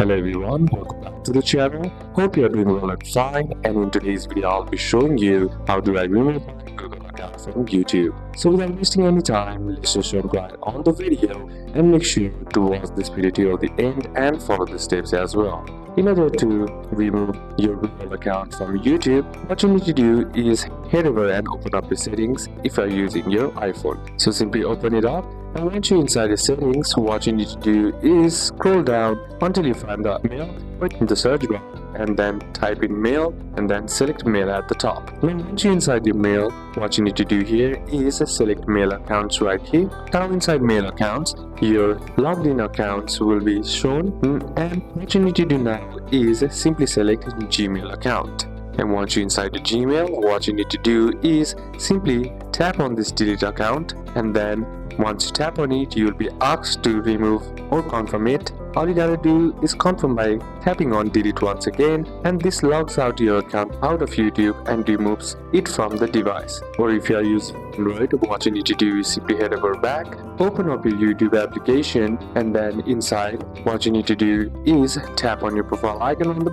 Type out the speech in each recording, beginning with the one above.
Hello everyone, welcome back to the channel. Hope you are doing well and fine, and in today's video I'll be showing you how to remove my Google account from YouTube. So without wasting any time, let's just jump right on the video and make sure to watch this video till the end and follow the steps as well. In order to remove your Google account from YouTube, what you need to do is head over and open up the settings if you are using your iPhone. So simply open it up, and once you're inside the settings, what you need to do is scroll down until you find the mail, put in the search bar and then type in mail and then select mail at the top. Then once you're inside the mail, what you need to do here is select mail accounts right here. Now inside mail accounts, your logged in accounts will be shown, and what you need to do now is simply select Gmail account. And once you're inside the Gmail, what you need to do is simply tap on this delete account, and then once you tap on it, you will be asked to remove or confirm it. All you gotta do is confirm by tapping on delete once again, and this logs out your account out of YouTube and removes it from the device. Or if you are using Android, what you need to do is simply head over back, open up your YouTube application, and then inside what you need to do is tap on your profile icon on the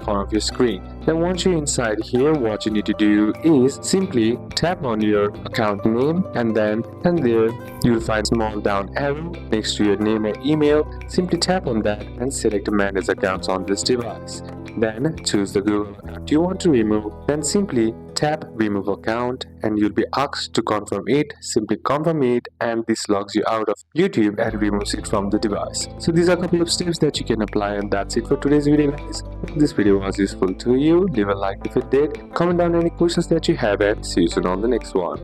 corner of your screen. Then once you're inside here, what you need to do is simply tap on your account name, and there you'll find small down arrow next to your name or email. Simply tap on that and select manage accounts on this device. Then choose the Google account you want to remove, then simply tap remove account and you'll be asked to confirm it. Simply confirm it, and this logs you out of YouTube and removes it from the device. So these are a couple of steps that you can apply, and that's it for today's video, guys. If this video was useful to you, leave a like if it did, comment down any questions that you have, and see you soon on the next one.